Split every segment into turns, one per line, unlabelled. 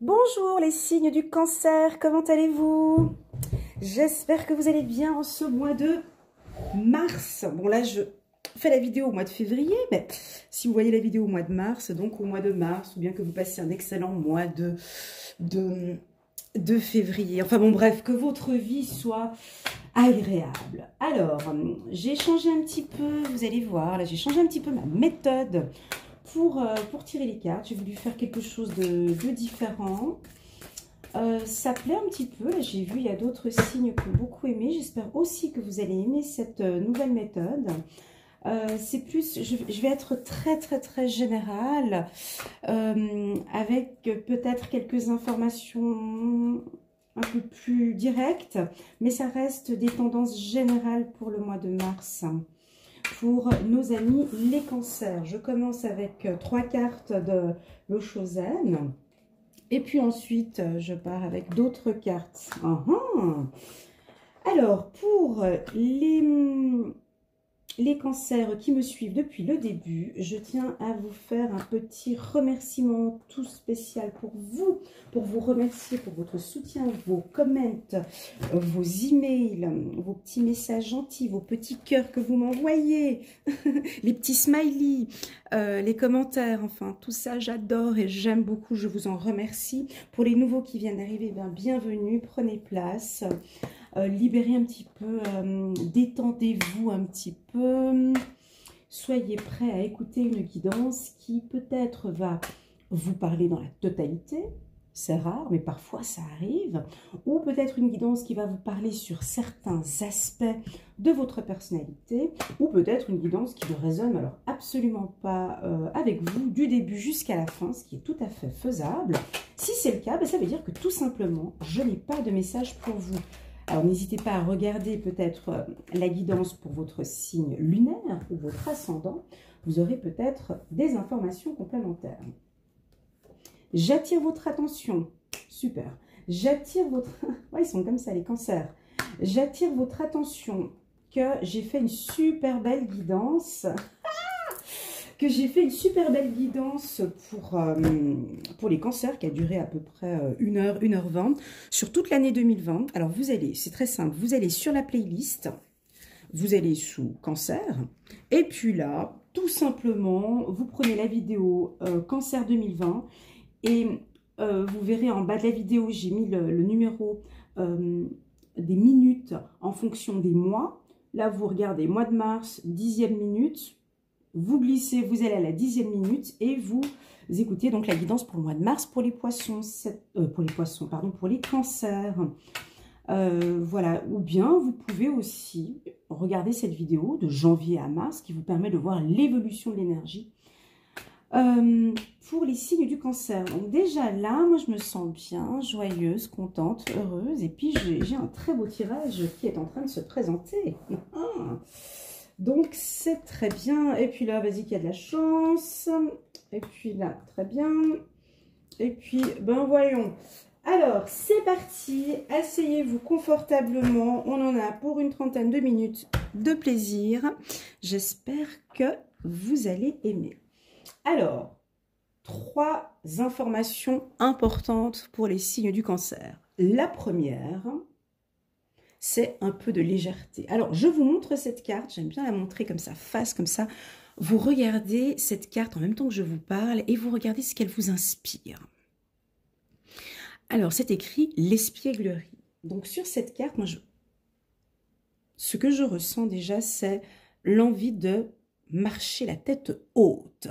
Bonjour les signes du cancer, comment allez-vous? J'espère que vous allez bien en ce mois de mars. Bon là je fais la vidéo au mois de février, mais si vous voyez la vidéo au mois de mars, donc au mois de mars, ou bien que vous passez un excellent mois de février. Enfin bon bref, que votre vie soit agréable. Alors, j'ai changé un petit peu, vous allez voir, là j'ai changé un petit peu ma méthode pour tirer les cartes. J'ai voulu faire quelque chose de différent. Ça plaît un petit peu. Là, j'ai vu, il y a d'autres signes qui ont beaucoup aimé. J'espère aussi que vous allez aimer cette nouvelle méthode. C'est plus, je vais être très générale, avec peut-être quelques informations un peu plus directes, mais ça reste des tendances générales pour le mois de mars. Pour nos amis les cancers, je commence avec 3 cartes de l'Oshozen. Et puis ensuite, je pars avec d'autres cartes. Alors, pour les cancers qui me suivent depuis le début, je tiens à vous faire un petit remerciement tout spécial pour vous remercier pour votre soutien, vos comments, vos emails, vos petits messages gentils, vos petits cœurs que vous m'envoyez, les petits smileys, les commentaires, enfin tout ça j'adore et j'aime beaucoup, je vous en remercie. Pour les nouveaux qui viennent d'arriver, bienvenue, prenez place. Libérez un petit peu, détendez-vous un petit peu, soyez prêts à écouter une guidance qui peut-être va vous parler dans la totalité, c'est rare mais parfois ça arrive, ou peut-être une guidance qui va vous parler sur certains aspects de votre personnalité, ou peut-être une guidance qui ne résonne alors absolument pas avec vous du début jusqu'à la fin, ce qui est tout à fait faisable. Si c'est le cas, ça veut dire que tout simplement je n'ai pas de message pour vous. Alors, n'hésitez pas à regarder peut-être la guidance pour votre signe lunaire ou votre ascendant. Vous aurez peut-être des informations complémentaires. J'attire votre attention. Super. J'attire votre... Ouais, ils sont comme ça, les cancers. J'attire votre attention que j'ai fait une super belle guidance... pour les cancers qui a duré à peu près 1h20 sur toute l'année 2020. Alors vous allez, c'est très simple, vous allez sur la playlist, vous allez sous cancer et puis là, tout simplement, vous prenez la vidéo cancer 2020 et vous verrez en bas de la vidéo, j'ai mis le numéro des minutes en fonction des mois. Là, vous regardez mois de mars, 10e minute. Vous glissez, vous allez à la 10e minute et vous écoutez donc la guidance pour le mois de mars pour les poissons, pour les cancers. Voilà, ou bien vous pouvez aussi regarder cette vidéo de janvier à mars qui vous permet de voir l'évolution de l'énergie pour les signes du cancer. Donc déjà là, moi je me sens bien, joyeuse, contente, heureuse et puis j'ai un très beau tirage qui est en train de se présenter. Donc, c'est très bien. Et puis là, vas-y, qu'il y a de la chance. Et puis là, très bien. Et puis, voyons. Alors, c'est parti. Asseyez-vous confortablement. On en a pour une trentaine de minutes de plaisir. J'espère que vous allez aimer. Alors, 3 informations importantes pour les signes du cancer. La première... c'est un peu de légèreté. Alors, je vous montre cette carte. J'aime bien la montrer comme ça, face, comme ça. Vous regardez cette carte en même temps que je vous parle et vous regardez ce qu'elle vous inspire. Alors, c'est écrit l'espièglerie. Donc, sur cette carte, moi, ce que je ressens déjà, c'est l'envie de marcher la tête haute,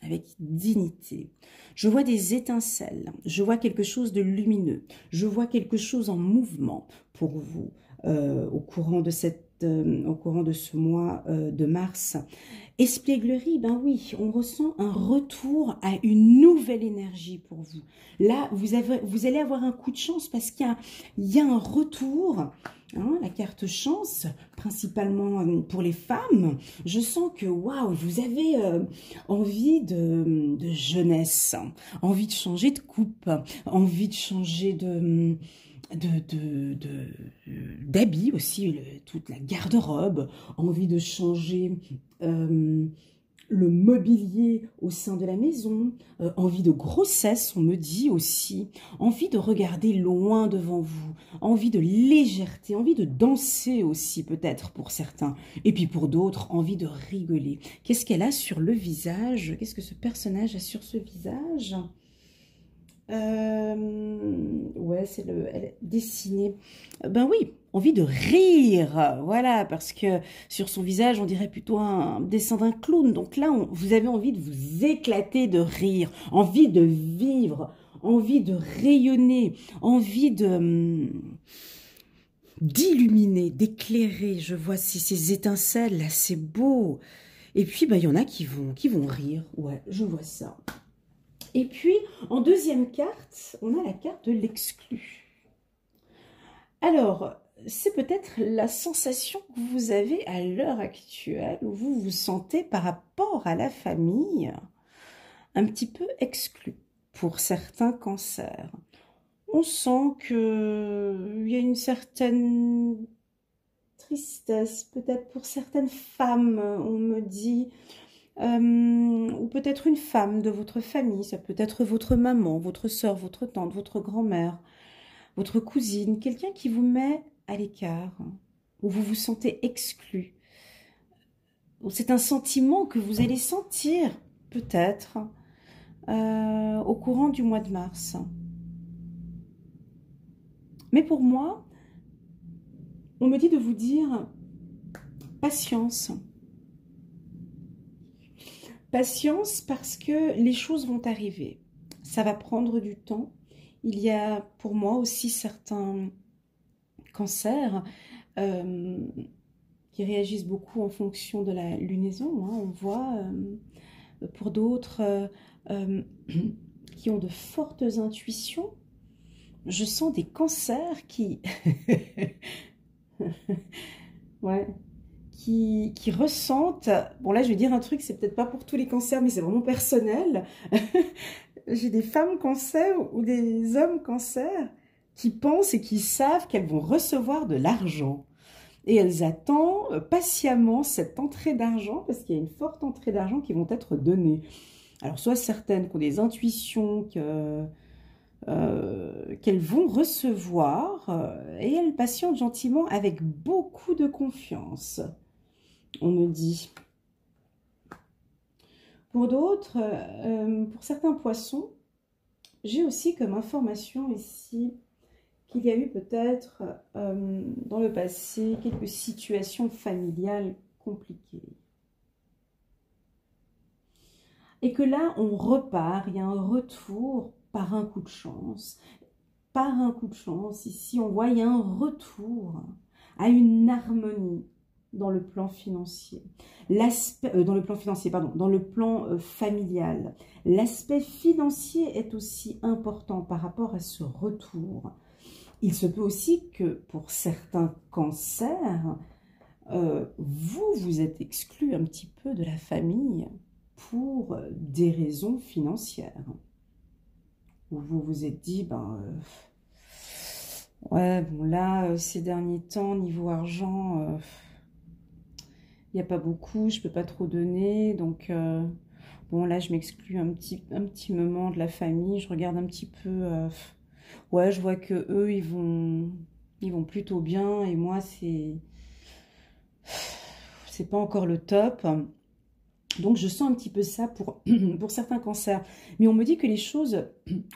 avec dignité. Je vois des étincelles, je vois quelque chose de lumineux, je vois quelque chose en mouvement pour vous au courant de ce mois de mars. Espièglerie, oui, on ressent un retour à une nouvelle énergie pour vous. Là, vous allez avoir un coup de chance parce qu'il y a un retour. La carte chance, principalement pour les femmes, je sens que waouh, vous avez envie de jeunesse, envie de changer de coupe, envie de changer d'habits aussi, toute la garde-robe, envie de changer le mobilier au sein de la maison, envie de grossesse, on me dit aussi, envie de regarder loin devant vous, envie de légèreté, envie de danser aussi peut-être pour certains, et puis pour d'autres, envie de rigoler. Qu'est-ce qu'elle a sur le visage? Qu'est-ce que ce personnage a sur ce visage? Ouais, elle est dessinée. Ben oui, envie de rire, voilà, parce que sur son visage, on dirait plutôt un dessin d'un clown. Donc là, vous avez envie de vous éclater de rire, envie de vivre, envie de rayonner, envie de d'illuminer, d'éclairer. Je vois ces étincelles là, c'est beau. Et puis, ben, il y en a qui vont rire. Ouais, je vois ça. Et puis, en deuxième carte, on a la carte de l'exclu. Alors, c'est peut-être la sensation que vous avez à l'heure actuelle, où vous vous sentez par rapport à la famille un petit peu exclu pour certains cancers. On sent qu'il y a une certaine tristesse, peut-être pour certaines femmes, on me dit... ou peut-être une femme de votre famille, ça peut être votre maman, votre soeur, votre tante, votre grand-mère, votre cousine, quelqu'un qui vous met à l'écart, où vous vous sentez exclu. C'est un sentiment que vous allez sentir, peut-être, au courant du mois de mars. Mais pour moi, on me dit de vous dire patience. Patience parce que les choses vont arriver. Ça va prendre du temps. Il y a pour moi aussi certains cancers qui réagissent beaucoup en fonction de la lunaison. Hein. On voit pour d'autres qui ont de fortes intuitions. Je sens des cancers qui... ouais. Qui ressentent, bon là je vais dire un truc, c'est peut-être pas pour tous les cancers, mais c'est vraiment personnel. J'ai des femmes cancers ou des hommes cancers qui pensent et qui savent qu'elles vont recevoir de l'argent. Et elles attendent patiemment cette entrée d'argent, parce qu'il y a une forte entrée d'argent qui vont être données. Alors soit certaines qui ont des intuitions qu'elles vont recevoir, et elles patientent gentiment avec beaucoup de confiance. On me dit. Pour d'autres, pour certains poissons, j'ai aussi comme information ici qu'il y a eu peut-être dans le passé quelques situations familiales compliquées. Et que là, on repart, il y a un retour par un coup de chance. Par un coup de chance, ici, on voit il y a un retour à une harmonie dans le plan financier, dans le plan financier, pardon, dans le plan familial. L'aspect financier est aussi important par rapport à ce retour. Il se peut aussi que pour certains cancers, vous êtes exclu un petit peu de la famille pour des raisons financières. Où vous vous êtes dit, ben... ouais, bon là, ces derniers temps, niveau argent... il n'y a pas beaucoup, je ne peux pas trop donner, donc bon là je m'exclus un petit moment de la famille, je regarde un petit peu, ouais je vois que eux ils vont plutôt bien et moi c'est pas encore le top, donc je sens un petit peu ça pour certains cancers, mais on me dit que les choses,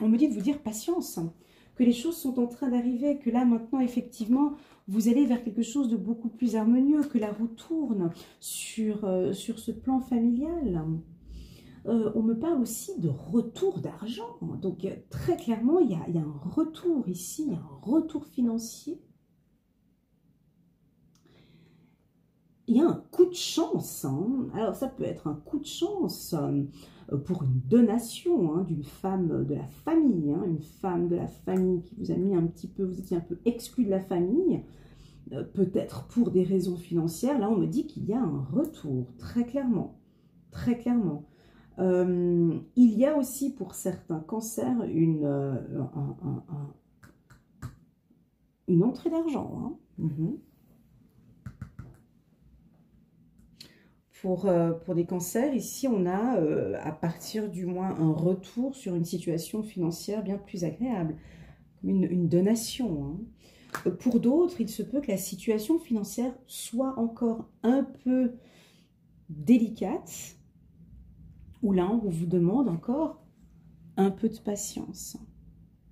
on me dit de vous dire patience, que les choses sont en train d'arriver, que là maintenant effectivement vous allez vers quelque chose de beaucoup plus harmonieux, que la roue tourne sur ce plan familial. On me parle aussi de retour d'argent, donc très clairement il y a un retour ici, un retour financier. Il y a un coup de chance, hein. Alors ça peut être un coup de chance pour une donation d'une femme de la famille, hein, une femme de la famille qui vous a mis un petit peu, vous étiez un peu exclu de la famille, peut-être pour des raisons financières. Là on me dit qu'il y a un retour, très clairement, très clairement. Il y a aussi pour certains cancers une entrée d'argent, hein. Pour des cancers, ici, on a à partir du moins un retour sur une situation financière bien plus agréable, une donation. Hein. Pour d'autres, il se peut que la situation financière soit encore un peu délicate, ou là, on vous demande encore un peu de patience.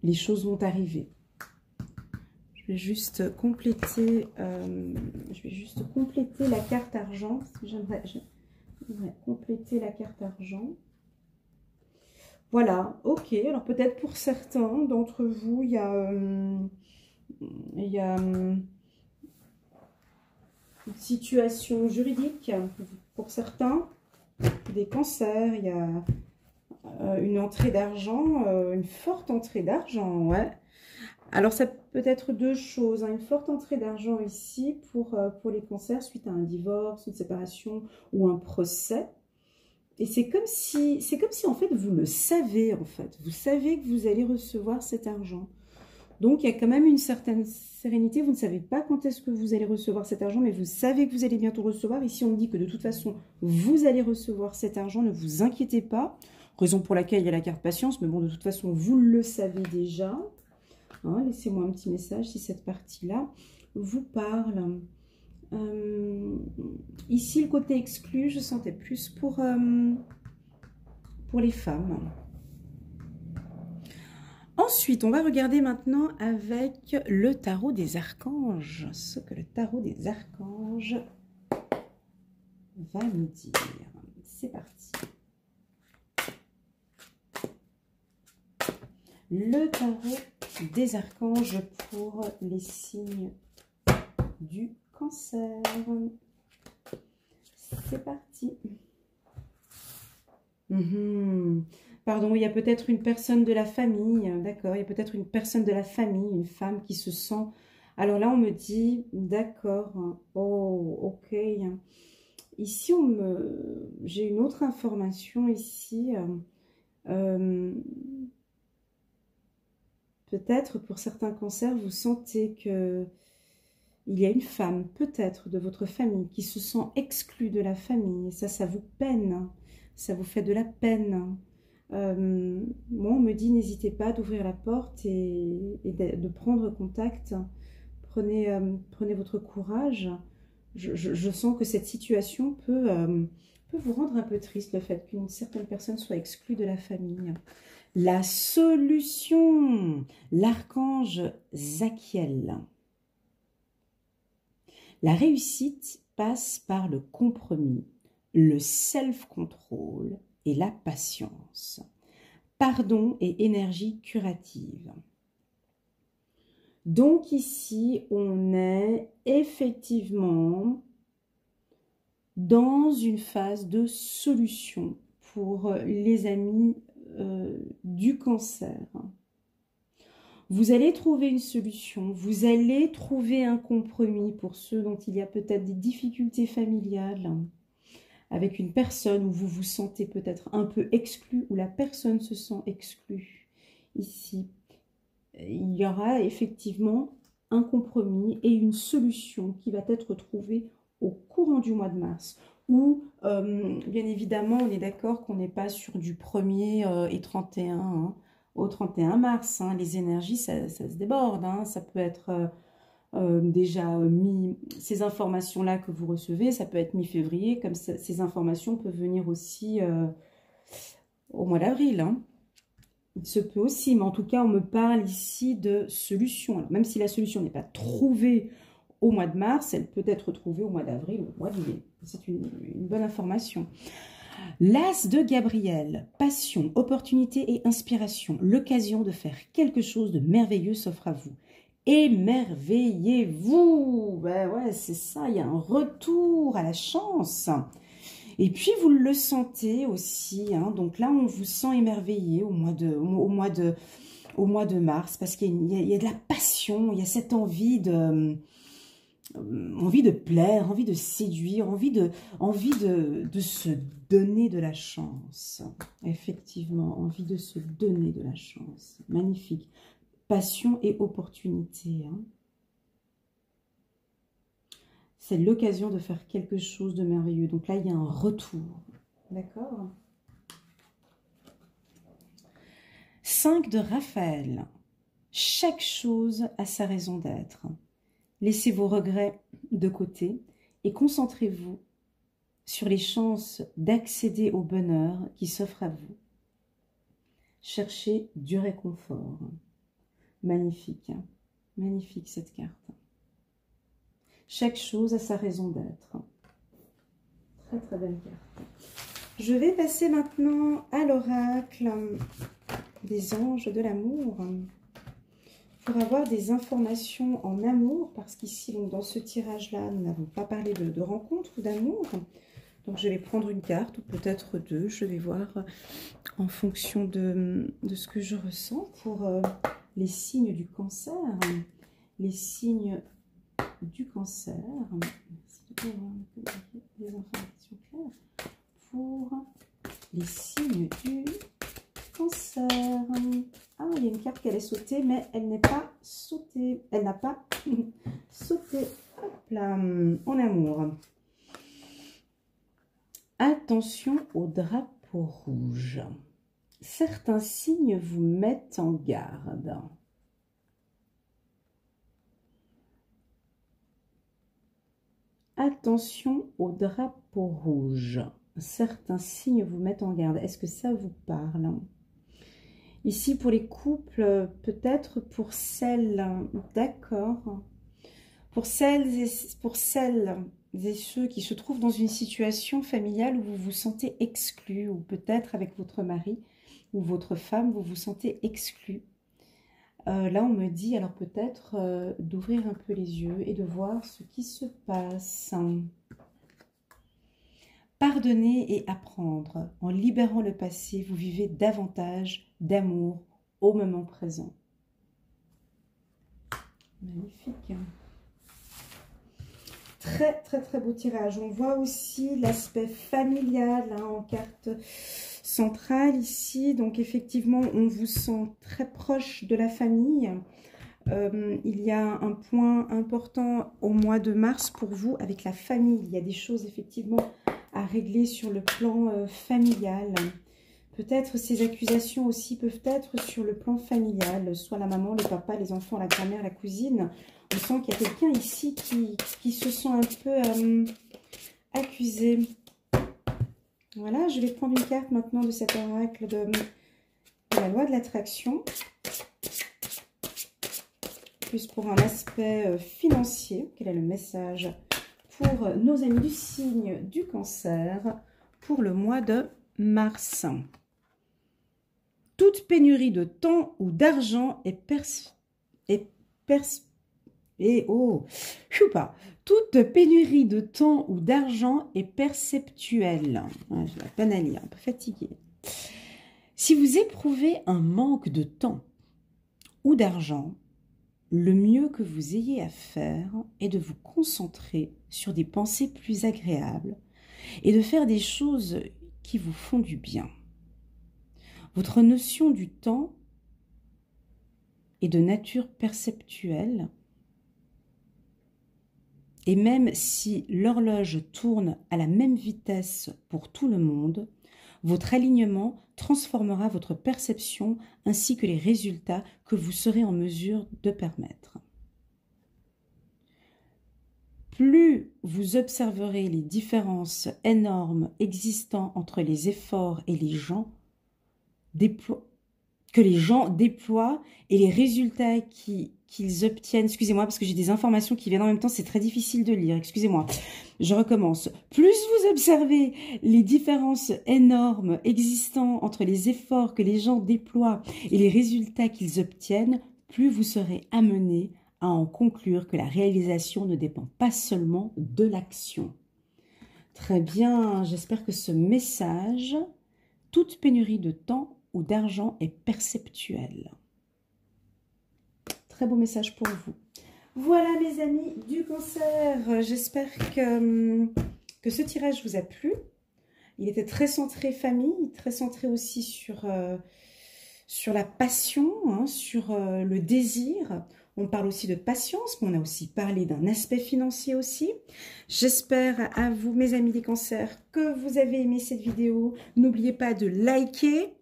Les choses vont arriver. Je vais juste compléter la carte argent. J'aimerais compléter la carte argent. Voilà, ok. Alors peut-être pour certains d'entre vous, il y a une situation juridique. Pour certains, des cancers, il y a une entrée d'argent, une forte entrée d'argent, ouais. Alors, ça peut être deux choses. Hein. Une forte entrée d'argent ici pour les cancers suite à un divorce, une séparation ou un procès. Et c'est comme si en fait, vous le savez, en fait. Vous savez que vous allez recevoir cet argent. Donc, il y a quand même une certaine sérénité. Vous ne savez pas quand est-ce que vous allez recevoir cet argent, mais vous savez que vous allez bientôt recevoir. Ici, on dit que de toute façon, vous allez recevoir cet argent. Ne vous inquiétez pas. Raison pour laquelle il y a la carte patience. Mais bon, de toute façon, vous le savez déjà. Hein, laissez-moi un petit message si cette partie-là vous parle. Ici, le côté exclu, je sentais plus pour les femmes. Ensuite, on va regarder maintenant avec le tarot des archanges. Ce que le tarot des archanges va nous dire. C'est parti. Le tarot des archanges pour les signes du cancer. C'est parti. Pardon, il y a peut-être une personne de la famille, d'accord, il y a peut-être une personne de la famille, une femme qui se sent... Alors là, on me dit, d'accord, oh, ok. Ici, j'ai une autre information ici. Peut-être pour certains cancers, vous sentez que il y a une femme, peut-être de votre famille, qui se sent exclue de la famille. Et ça vous peine, ça vous fait de la peine. Moi, on me dit, n'hésitez pas d'ouvrir la porte et de prendre contact. Prenez votre courage. Je sens que cette situation peut vous rendre un peu triste, le fait qu'une certaine personne soit exclue de la famille. La solution, l'archange Zachiel. La réussite passe par le compromis, le self-control et la patience. Pardon et énergie curative. Donc ici, on est effectivement dans une phase de solution pour les amis du cancer. Vous allez trouver une solution, vous allez trouver un compromis pour ceux dont il y a peut-être des difficultés familiales avec une personne où vous vous sentez peut-être un peu exclu, où la personne se sent exclue. Ici, il y aura effectivement un compromis et une solution qui va être trouvée au courant du mois de mars. Où, bien évidemment, on est d'accord qu'on n'est pas sur du 1er et 31, hein, au 31 mars. Hein, les énergies, ça se déborde. Hein, ça peut être déjà ces informations-là que vous recevez, ça peut être mi-février, comme ça, ces informations peuvent venir aussi au mois d'avril. Hein. Il se peut aussi, mais en tout cas, on me parle ici de solution. Alors, même si la solution n'est pas trouvée au mois de mars, elle peut être trouvée au mois d'avril ou au mois de mai. C'est une bonne information. L'As de Gabriel, passion, opportunité et inspiration. L'occasion de faire quelque chose de merveilleux s'offre à vous. Émerveillez-vous. Ben ouais, c'est ça, il y a un retour à la chance. Et puis, vous le sentez aussi. Hein, donc là, on vous sent émerveillé au mois de mars parce qu'il y a de la passion, il y a cette envie de plaire, envie de séduire, envie de se donner de la chance. Effectivement, envie de se donner de la chance. Magnifique. Passion et opportunité. Hein. c'est l'occasion de faire quelque chose de merveilleux. Donc là, il y a un retour. D'accord? 5 de Raphaël. Chaque chose a sa raison d'être. Laissez vos regrets de côté et concentrez-vous sur les chances d'accéder au bonheur qui s'offre à vous. Cherchez du réconfort. Magnifique, hein? Magnifique cette carte. Chaque chose a sa raison d'être. Très très belle carte. Je vais passer maintenant à l'oracle des anges de l'amour pour avoir des informations en amour, parce qu'ici, donc, dans ce tirage-là, nous n'avons pas parlé de rencontre ou d'amour. Donc, je vais prendre une carte, ou peut-être deux. Je vais voir en fonction de ce que je ressens pour les signes du cancer. Les signes du cancer. Merci de avoir des informations claires pour les signes du cancer. Ah, il y a une carte qui allait sauter, mais elle n'est pas sautée. Elle n'a pas sauté. Hop là, en amour. Attention au drapeau rouge. Certains signes vous mettent en garde. Attention au drapeau rouge. Certains signes vous mettent en garde. Est-ce que ça vous parle? Ici, pour les couples, peut-être pour celles, d'accord, pour celles et ceux qui se trouvent dans une situation familiale où vous vous sentez exclu, ou peut-être avec votre mari ou votre femme, vous vous sentez exclu. Là, on me dit, alors peut-être d'ouvrir un peu les yeux et de voir ce qui se passe. Pardonner et apprendre. En libérant le passé, vous vivez davantage d'amour au moment présent. Magnifique. Très, très, très beau tirage. On voit aussi l'aspect familial hein, en carte centrale ici. Donc, effectivement, on vous sent très proche de la famille. Il y a un point important au mois de mars pour vous avec la famille. Il y a des choses, effectivement, à régler sur le plan familial. Peut-être ces accusations aussi peuvent être sur le plan familial, soit la maman, le papa, les enfants, la grand-mère, la cousine. On sent qu'il y a quelqu'un ici qui se sent un peu accusé. Voilà, je vais prendre une carte maintenant de cet oracle de la loi de l'attraction. Plus pour un aspect financier. Quel est le message pour nos amis du signe du cancer pour le mois de mars? Toute pénurie de temps ou d'argent toute pénurie de temps ou d'argent est perceptuelle. Ouais, j'ai la peine à lire, un peu fatiguée. Si vous éprouvez un manque de temps ou d'argent, le mieux que vous ayez à faire est de vous concentrer sur des pensées plus agréables et de faire des choses qui vous font du bien. Votre notion du temps est de nature perceptuelle et même si l'horloge tourne à la même vitesse pour tout le monde, votre alignement transformera votre perception ainsi que les résultats que vous serez en mesure de permettre. Plus vous observerez les différences énormes existant entre les efforts et les gens que les gens déploient et les résultats qu'ils obtiennent. Excusez-moi parce que j'ai des informations qui viennent en même temps, c'est très difficile de lire, excusez-moi. Je recommence. Plus vous observez les différences énormes existant entre les efforts que les gens déploient et les résultats qu'ils obtiennent, plus vous serez amené à en conclure que la réalisation ne dépend pas seulement de l'action. Très bien, j'espère que ce message, toute pénurie de temps ou d'argent est perceptuelle. Très beau message pour vous. Voilà mes amis du cancer, j'espère que ce tirage vous a plu. Il était très centré famille, très centré aussi sur sur la passion, hein, sur le désir. On parle aussi de patience, mais on a aussi parlé d'un aspect financier aussi. J'espère à vous, mes amis des cancers, que vous avez aimé cette vidéo. N'oubliez pas de liker,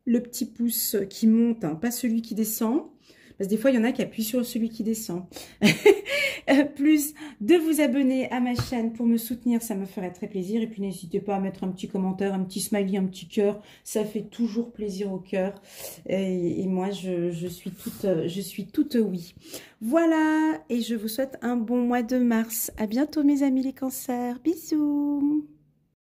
le petit pouce qui monte, hein, pas celui qui descend. Parce que des fois, il y en a qui appuient sur celui qui descend. Plus de vous abonner à ma chaîne pour me soutenir, ça me ferait très plaisir. Et puis, n'hésitez pas à mettre un petit commentaire, un petit smiley, un petit cœur. Ça fait toujours plaisir au cœur. Et moi, je suis toute oui. Voilà, et je vous souhaite un bon mois de mars. À bientôt, mes amis les cancers. Bisous.